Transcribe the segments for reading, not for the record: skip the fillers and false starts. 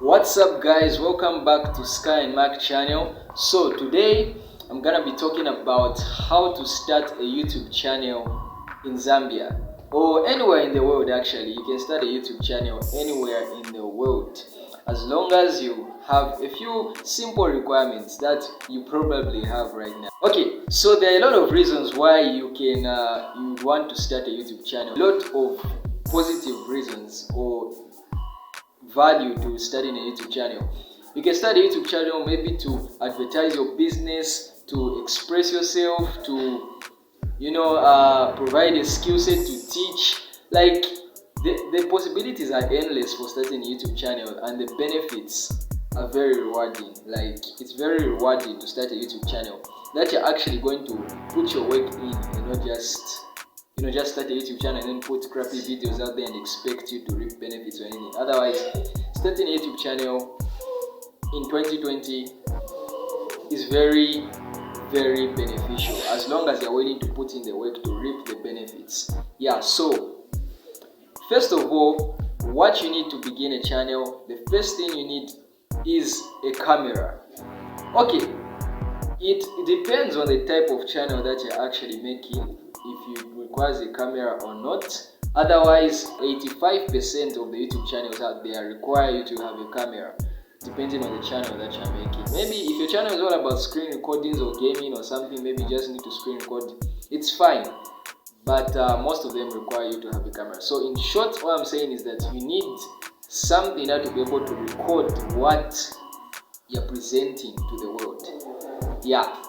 What's up guys, welcome back to Sky and Mark channel. So today I'm gonna be talking about how to start a YouTube channel in Zambia or anywhere in the world. Actually, you can start a YouTube channel anywhere in the world as long as you have a few simple requirements that you probably have right now. Okay, so there are a lot of reasons why you want to start a YouTube channel. A lot of positive reasons or value to starting a YouTube channel. You can start a YouTube channel maybe to advertise your business, to express yourself, to provide a skill set to teach. Like the possibilities are endless for starting a YouTube channel, and the benefits are very rewarding. Like it's very rewarding to start a YouTube channel that you're actually going to put your work in and not just start a YouTube channel and then put crappy videos out there and expect you to reap benefits or anything. Otherwise, starting a YouTube channel in 2020 is very, very beneficial as long as you're willing to put in the work to reap the benefits. Yeah, so first of all, what you need to begin a channel, the first thing you need is a camera. Okay, it depends on the type of channel that you're actually making, if it requires a camera or not. Otherwise, 85% of the YouTube channels out there require you to have a camera, depending on the channel that you're making. Maybe if your channel is all about screen recordings or gaming or something, maybe you just need to screen record, it's fine. But most of them require you to have a camera. So in short, what I'm saying is that you need something that will be able to record what you're presenting to the world. Yeah,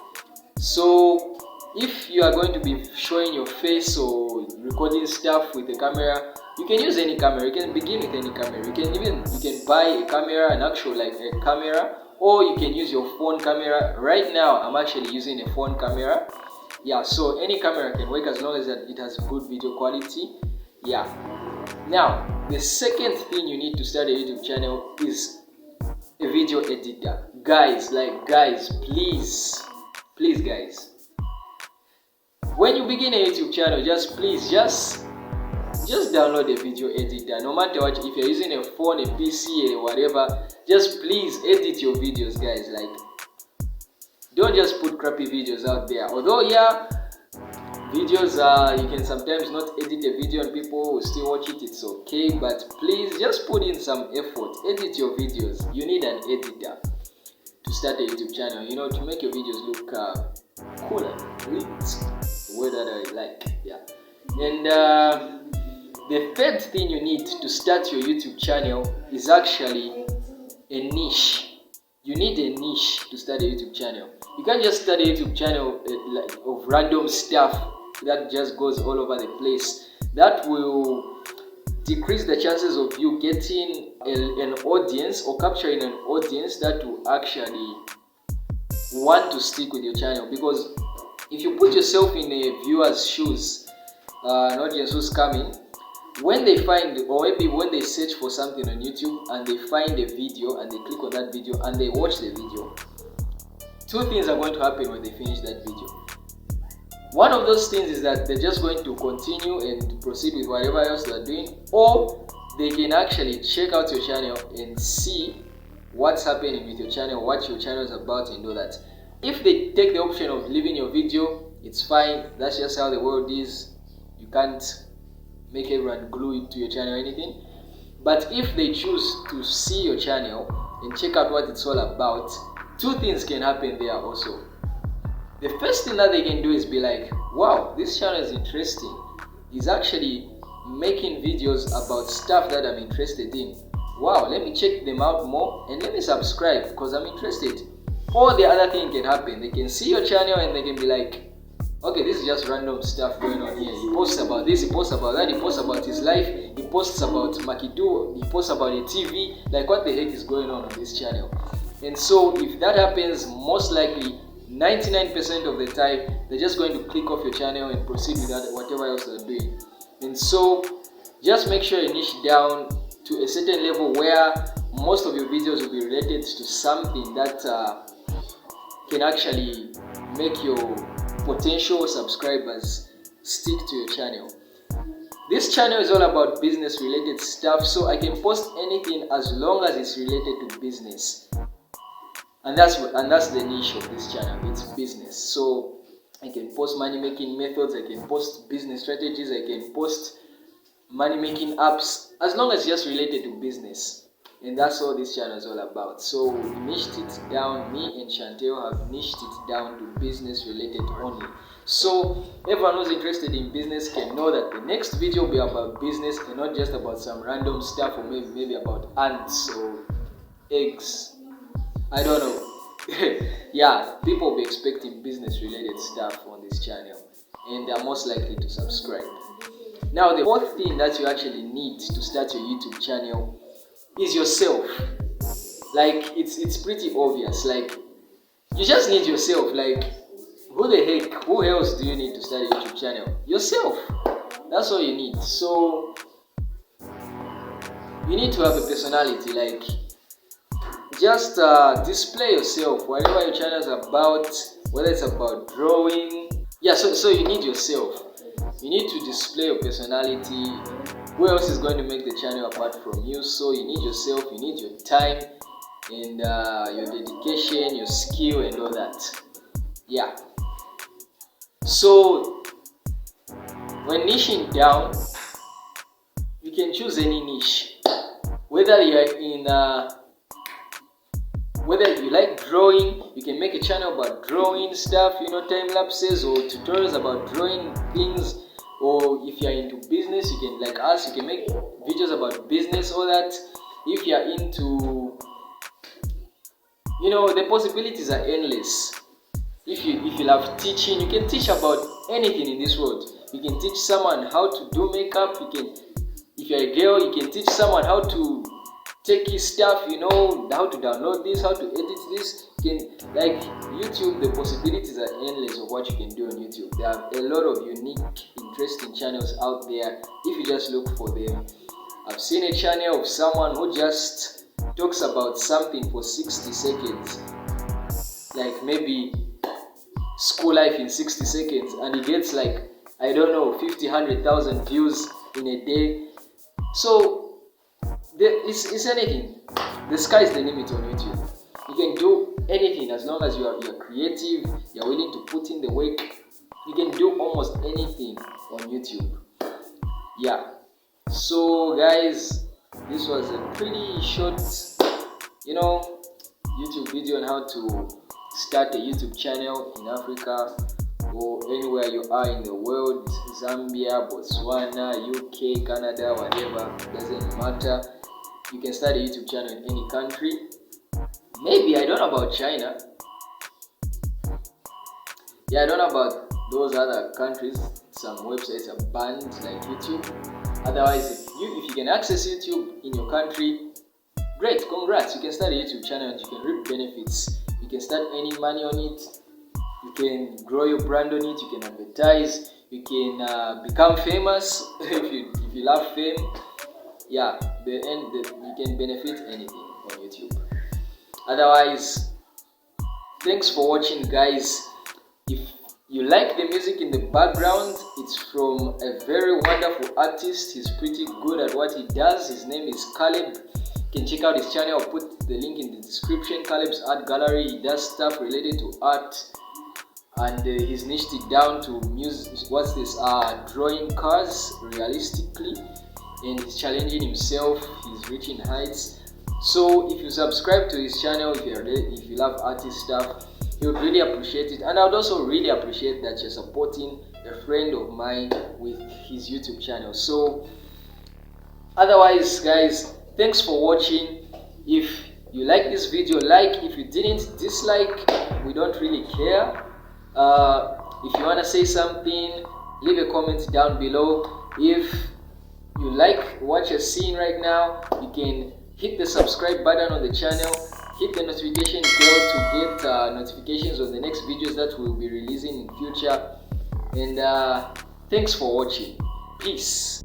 so if you are going to be showing your face or recording stuff with a camera, you can use any camera. You can begin with any camera. You can buy a camera, an actual like a camera, or you can use your phone camera. Right now I'm actually using a phone camera. Yeah, so any camera can work as long as it has good video quality. Yeah. Now the second thing you need to start a YouTube channel is a video editor. Guys, please guys, when you begin a YouTube channel, just download a video editor. No matter what, if you're using a phone, a PC, or whatever, just please edit your videos, guys. Like, don't just put crappy videos out there. Although, yeah, videos you can sometimes not edit a video and people will still watch it. It's okay, but please just put in some effort. Edit your videos. You need an editor to start a YouTube channel. To make your videos look cool and neat. Word that I like. Yeah. And the third thing you need to start your YouTube channel is actually a niche. You need a niche to start a YouTube channel. You can't just start a YouTube channel of random stuff that just goes all over the place. That will decrease the chances of you getting an audience or capturing an audience that will actually want to stick with your channel. Because if you put yourself in a viewer's shoes, an audience who's coming, when they find, or maybe when they search for something on YouTube and they find a video and they click on that video and they watch the video, two things are going to happen when they finish that video. One of those things is that they're just going to continue and proceed with whatever else they're doing, or they can actually check out your channel and see what's happening with your channel, what your channel is about, and all that. If they take the option of leaving your video, it's fine. That's just how the world is. You can't make everyone glue to your channel or anything. But if they choose to see your channel and check out what it's all about, two things can happen there also. The first thing that they can do is be like, wow, this channel is interesting. He's actually making videos about stuff that I'm interested in. Wow, let me check them out more and let me subscribe because I'm interested. Or the other thing can happen, they can see your channel and they can be like, okay, this is just random stuff going on here. He posts about this, he posts about that, he posts about his life, he posts about Makidu, he posts about a TV. Like, what the heck is going on this channel? And so if that happens, most likely 99% of the time, they're just going to click off your channel and proceed with that, whatever else they're doing. And so just make sure you niche down to a certain level where most of your videos will be related to something that can actually make your potential subscribers stick to your channel. This channel is all about business related stuff, so I can post anything as long as it's related to business. And that's the niche of this channel. It's business. So I can post money making methods, I can post business strategies, I can post money making apps, as long as it's just related to business. And that's all this channel is all about. So we niched it down, me and Chantel have niched it down to business related only. So everyone who's interested in business can know that the next video will be about business and not just about some random stuff, or maybe about ants or eggs. I don't know. Yeah, people will be expecting business related stuff on this channel, and they're most likely to subscribe. Now, the fourth thing that you actually need to start your YouTube channel is yourself. Like, it's pretty obvious. Like, you just need yourself. Like, who else do you need to start a YouTube channel? Yourself. That's all you need. So you need to have a personality. Like, just display yourself, whatever your channel is about, whether it's about drawing. Yeah, so you need yourself. You need to display your personality. Who else is going to make the channel apart from you? So you need yourself, you need your time, and your dedication, your skill, and all that. Yeah. So when niching down, you can choose any niche. Whether you're in whether you like drawing, you can make a channel about drawing stuff, time lapses or tutorials about drawing things. Or if you're into business, you can, like us, you can make videos about business, all that. If you're into, the possibilities are endless. If you love teaching, you can teach about anything in this world. You can teach someone how to do makeup. If you're a girl, you can teach someone how to take his stuff, how to download this, how to edit this. Like YouTube, the possibilities are endless of what you can do on YouTube. There are a lot of unique, interesting channels out there if you just look for them. I've seen a channel of someone who just talks about something for 60 seconds, like maybe school life in 60 seconds, and he gets like, I don't know, 50, 100,000 views in a day. So it's anything. The sky is the limit on YouTube. You can do anything as long as you're creative, you're willing to put in the work. You can do almost anything on YouTube. Yeah. So guys, this was a pretty short, YouTube video on how to start a YouTube channel in Africa or anywhere you are in the world. Zambia, Botswana, UK, Canada, whatever, doesn't matter. You can start a YouTube channel in any country. Maybe, I don't know about China. Yeah, I don't know about those other countries. Some websites are banned like YouTube. Otherwise, if you can access YouTube in your country, great, congrats. You can start a YouTube channel and you can reap benefits. You can start earning money on it. You can grow your brand on it. You can advertise. You can become famous if you love fame. Yeah, you can benefit anything on YouTube. Otherwise, thanks for watching, guys. If you like the music in the background, it's from a very wonderful artist. He's pretty good at what he does. His name is Caleb. You can check out his channel. I'll put the link in the description. Caleb's Art Gallery. He does stuff related to art, and he's niched it down to music. What's this? Drawing cars realistically, and he's challenging himself. He's reaching heights. So if you subscribe to his channel, if you love artist stuff, he would really appreciate it. And I would also really appreciate that you're supporting a friend of mine with his YouTube channel. So otherwise, guys, thanks for watching. If you like this video, like. If you didn't, dislike. We don't really care. If you want to say something, leave a comment down below. If you like what you're seeing right now, you can hit the subscribe button on the channel, hit the notification bell to get notifications on the next videos that we'll be releasing in future. And thanks for watching. Peace.